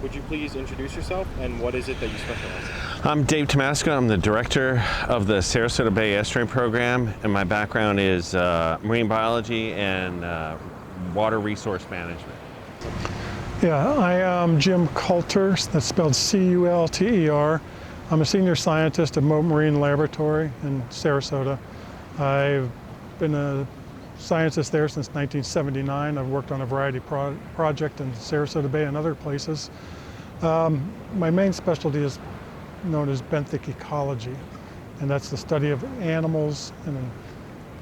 Would you please introduce yourself and what is it that you specialize in? I'm Dave Tomasko. I'm the director of the Sarasota Bay Estuarine Program, and my background is marine biology and water resource management. Yeah, I am Jim Coulter, that's spelled C-U-L-T-E-R. I'm a senior scientist at Mote Marine Laboratory in Sarasota. I've been a scientist there since 1979. I've worked on a variety of projects in Sarasota Bay and other places. My main specialty is known as benthic ecology, and that's the study of animals and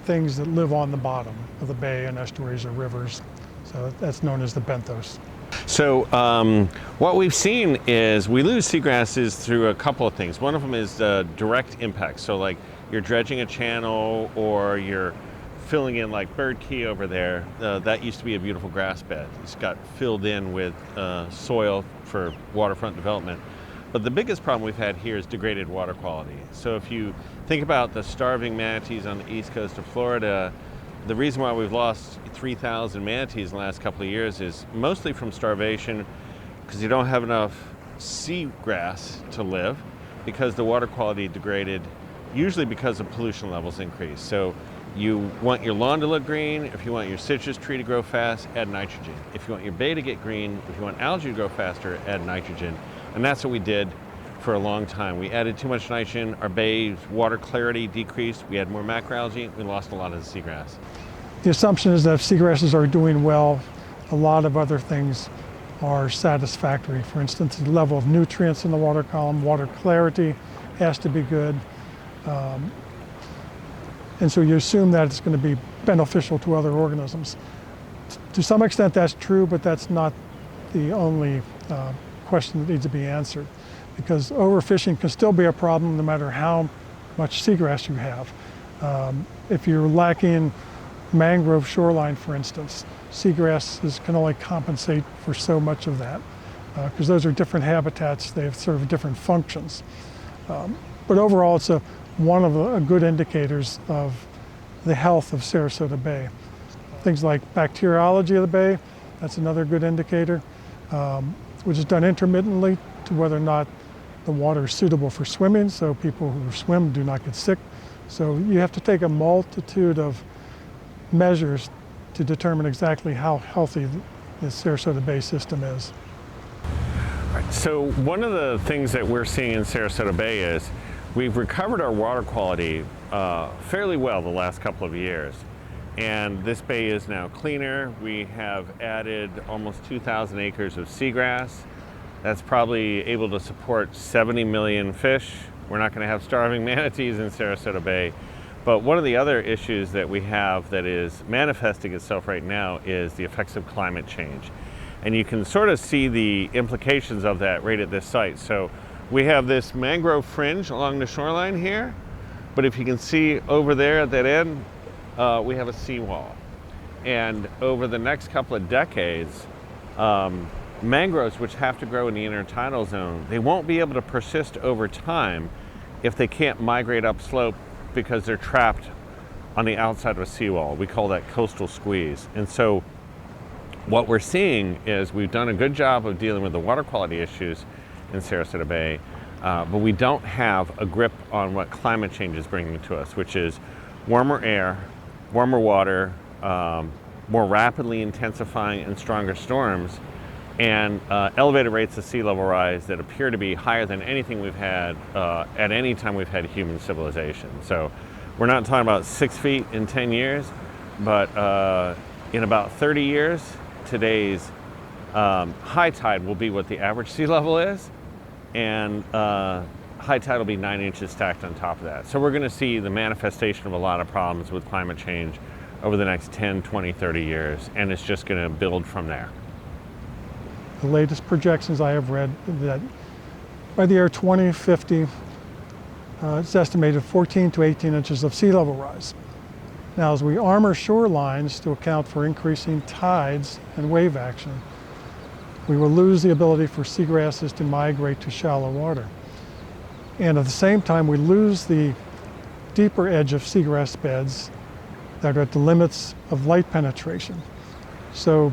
things that live on the bottom of the bay and estuaries or rivers. So that's known as the benthos. So what we've seen is we lose seagrasses through a couple of things. One of them is direct impact. So like you're dredging a channel or you're filling in like Bird Key over there. That used to be a beautiful grass bed. It's got filled in with soil for waterfront development. But the biggest problem we've had here is degraded water quality. So if you think about the starving manatees on the east coast of Florida, the reason why we've lost 3,000 manatees in the last couple of years is mostly from starvation, because you don't have enough seagrass to live, because the water quality degraded, usually because of pollution levels increase. So you want your lawn to look green, if you want your citrus tree to grow fast, add nitrogen. If you want your bay to get green, if you want algae to grow faster, add nitrogen. And that's what we did for a long time. We added too much nitrogen, our bay's water clarity decreased, we had more macroalgae, we lost a lot of the seagrass. The assumption is that if seagrasses are doing well, a lot of other things are satisfactory. For instance, the level of nutrients in the water column, water clarity has to be good. And so you assume that it's going to be beneficial to other organisms. To some extent that's true, but that's not the only question that needs to be answered, because overfishing can still be a problem no matter how much seagrass you have. If you're lacking mangrove shoreline, for instance, seagrasses can only compensate for so much of that, because those are different habitats, they have sort of different functions. But overall, it's one of the good indicators of the health of Sarasota Bay. Things like bacteriology of the bay, that's another good indicator, which is done intermittently to whether or not the water is suitable for swimming, so people who swim do not get sick. So you have to take a multitude of measures to determine exactly how healthy the Sarasota Bay system is. Right. So one of the things that we're seeing in Sarasota Bay is we've recovered our water quality fairly well the last couple of years. And this bay is now cleaner. We have added almost 2,000 acres of seagrass. That's probably able to support 70 million fish. We're not going to have starving manatees in Sarasota Bay. But one of the other issues that we have that is manifesting itself right now is the effects of climate change. And you can sort of see the implications of that right at this site. So we have this mangrove fringe along the shoreline here, but if you can see over there at that end, we have a seawall. And over the next couple of decades, mangroves, which have to grow in the intertidal zone, they won't be able to persist over time if they can't migrate upslope because they're trapped on the outside of a seawall. We call that coastal squeeze. And so what we're seeing is we've done a good job of dealing with the water quality issues in Sarasota Bay, but we don't have a grip on what climate change is bringing to us, which is warmer air, warmer water, more rapidly intensifying and stronger storms, and elevated rates of sea level rise that appear to be higher than anything we've had at any time we've had human civilization. So we're not talking about 6 feet in 10 years, but in about 30 years, today's high tide will be what the average sea level is, and high tide will be 9 inches stacked on top of that. So we're going to see the manifestation of a lot of problems with climate change over the next 10, 20, 30 years, and it's just going to build from there. The latest projections I have read that by the year 2050, it's estimated 14 to 18 inches of sea level rise. Now, as we armor shorelines to account for increasing tides and wave action, we will lose the ability for seagrasses to migrate to shallow water. And at the same time, we lose the deeper edge of seagrass beds that are at the limits of light penetration. So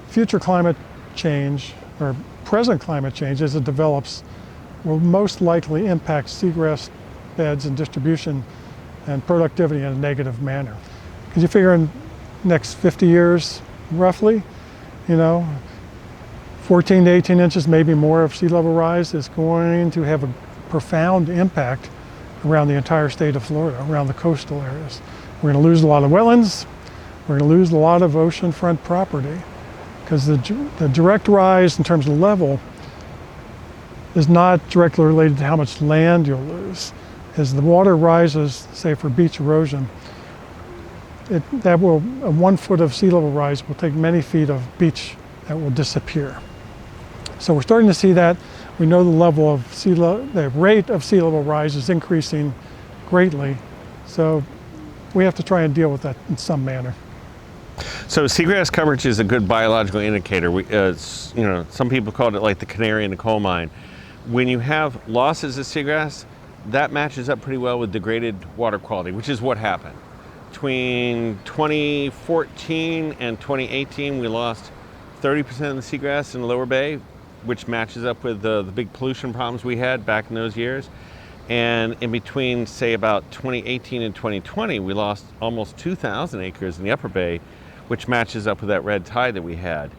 future climate change or present climate change, as it develops, will most likely impact seagrass beds and distribution and productivity in a negative manner. Because you figure in the next 50 years, roughly, 14 to 18 inches, maybe more of sea level rise is going to have a profound impact around the entire state of Florida, around the coastal areas. We're going to lose a lot of wetlands. We're going to lose a lot of oceanfront property because the direct rise in terms of level is not directly related to how much land you'll lose. As the water rises, say for beach erosion, a 1 foot of sea level rise will take many feet of beach that will disappear. So we're starting to see that. We know the level of the rate of sea level rise is increasing greatly. So we have to try and deal with that in some manner. So seagrass coverage is a good biological indicator. Some people call it like the canary in the coal mine. When you have losses of seagrass, that matches up pretty well with degraded water quality, which is what happened. Between 2014 and 2018, we lost 30% of the seagrass in the lower bay, which matches up with the big pollution problems we had back in those years. And in between, say, about 2018 and 2020, we lost almost 2,000 acres in the upper bay, which matches up with that red tide that we had.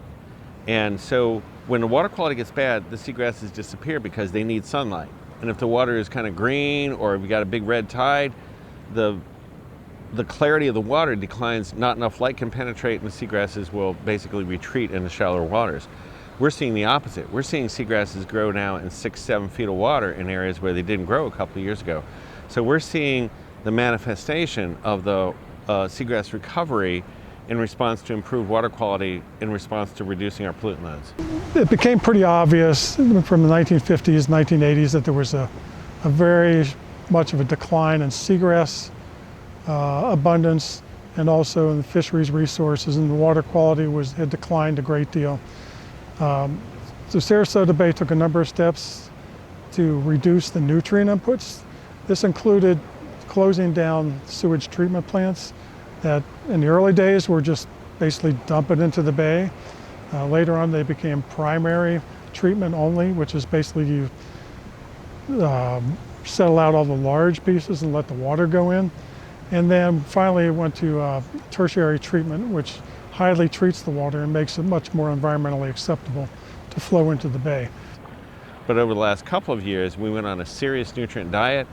And so when the water quality gets bad, the seagrasses disappear because they need sunlight. And if the water is kind of green, or if you got a big red tide, the clarity of the water declines, not enough light can penetrate, and the seagrasses will basically retreat in the shallower waters. We're seeing the opposite. We're seeing seagrasses grow now in 6-7 feet of water in areas where they didn't grow a couple of years ago. So we're seeing the manifestation of the seagrass recovery in response to improved water quality, in response to reducing our pollutant loads. It became pretty obvious from the 1950s, 1980s that there was a very much of a decline in seagrass abundance, and also in the fisheries resources, and the water quality had declined a great deal. So Sarasota Bay took a number of steps to reduce the nutrient inputs. This included closing down sewage treatment plants that in the early days were just basically dump it into the bay. Later on they became primary treatment only, which is basically you settle out all the large pieces and let the water go in. And then finally it went to tertiary treatment, which highly treats the water and makes it much more environmentally acceptable to flow into the bay. But over the last couple of years, we went on a serious nutrient diet.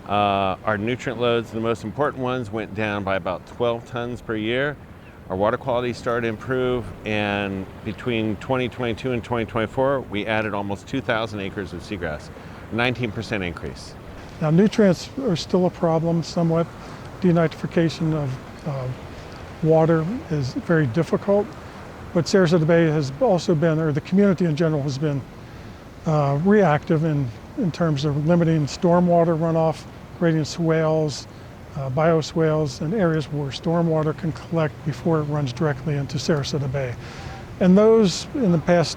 Our nutrient loads, the most important ones, went down by about 12 tons per year. Our water quality started to improve, and between 2022 and 2024, we added almost 2,000 acres of seagrass, 19% increase. Now nutrients are still a problem somewhat. Denitrification of water is very difficult, but Sarasota Bay has also been, or the community in general has been reactive in terms of limiting stormwater runoff, creating swales, bioswales, and areas where stormwater can collect before it runs directly into Sarasota Bay. And those in the past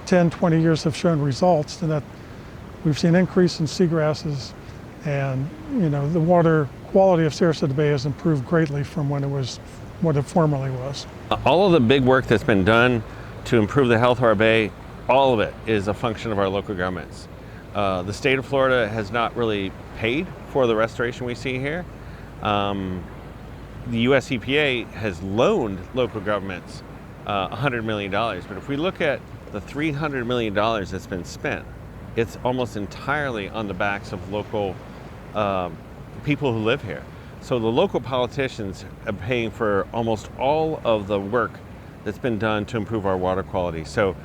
10, 20 years have shown results in that we've seen increase in seagrasses, and the water quality of Sarasota Bay has improved greatly from what it formerly was. All of the big work that's been done to improve the health of our bay, all of it is a function of our local governments. The state of Florida has not really paid for the restoration we see here. The US EPA has loaned local governments $100 million, but if we look at the $300 million that's been spent, it's almost entirely on the backs of local people who live here. So the local politicians are paying for almost all of the work that's been done to improve our water quality. So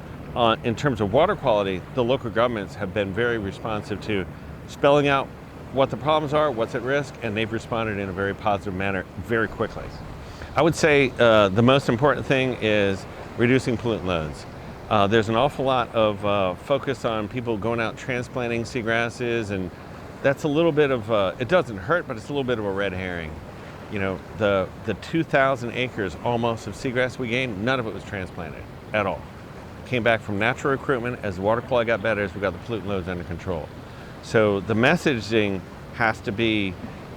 in terms of water quality, the local governments have been very responsive to spelling out what the problems are, what's at risk, and they've responded in a very positive manner very quickly. I would say the most important thing is reducing pollutant loads. There's an awful lot of focus on people going out transplanting seagrasses, and that's a little bit of, it doesn't hurt, but it's a little bit of a red herring. The 2,000 acres almost of seagrass we gained, none of it was transplanted at all. Came back from natural recruitment. As the water quality got better, as we got the pollutant loads under control. So the messaging has to be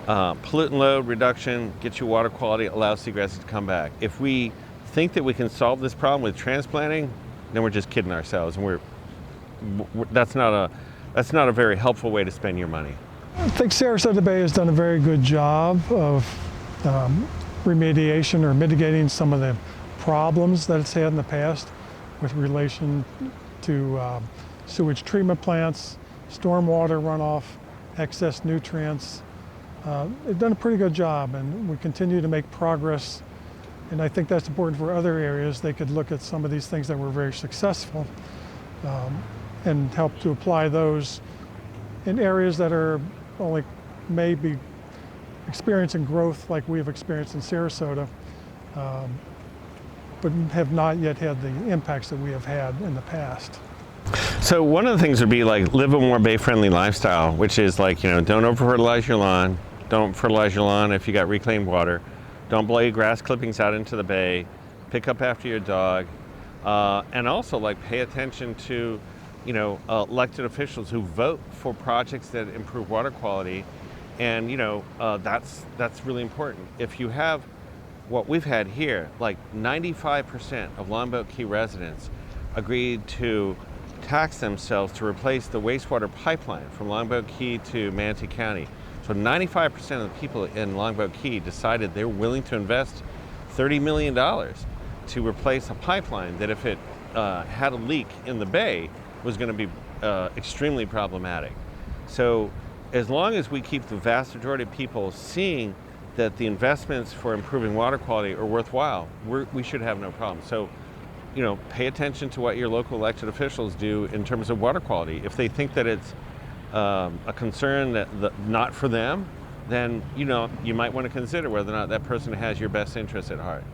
pollutant load reduction, get your water quality, allow seagrasses to come back. If we think that we can solve this problem with transplanting, then we're just kidding ourselves, and that's not a very helpful way to spend your money. I think Sarasota Bay has done a very good job of remediation or mitigating some of the problems that it's had in the past with relation to sewage treatment plants, stormwater runoff, excess nutrients. They've done a pretty good job, and we continue to make progress. And I think that's important for other areas. They could look at some of these things that were very successful and help to apply those in areas that are only maybe experiencing growth like we've experienced in Sarasota, but have not yet had the impacts that we have had in the past. So one of the things would be like live a more bay-friendly lifestyle, which is like, don't over-fertilize your lawn. Don't fertilize your lawn if you got reclaimed water. Don't blow your grass clippings out into the bay. Pick up after your dog. And also like pay attention to, elected officials who vote for projects that improve water quality. And, that's really important. If you have what we've had here, like 95% of Longboat Key residents agreed to tax themselves to replace the wastewater pipeline from Longboat Key to Manatee County. So 95% of the people in Longboat Key decided they were willing to invest $30 million to replace a pipeline that if it had a leak in the bay was going to be extremely problematic. So as long as we keep the vast majority of people seeing that the investments for improving water quality are worthwhile, we should have no problem. So, pay attention to what your local elected officials do in terms of water quality. If they think that it's a concern that not for them, then you might want to consider whether or not that person has your best interest at heart.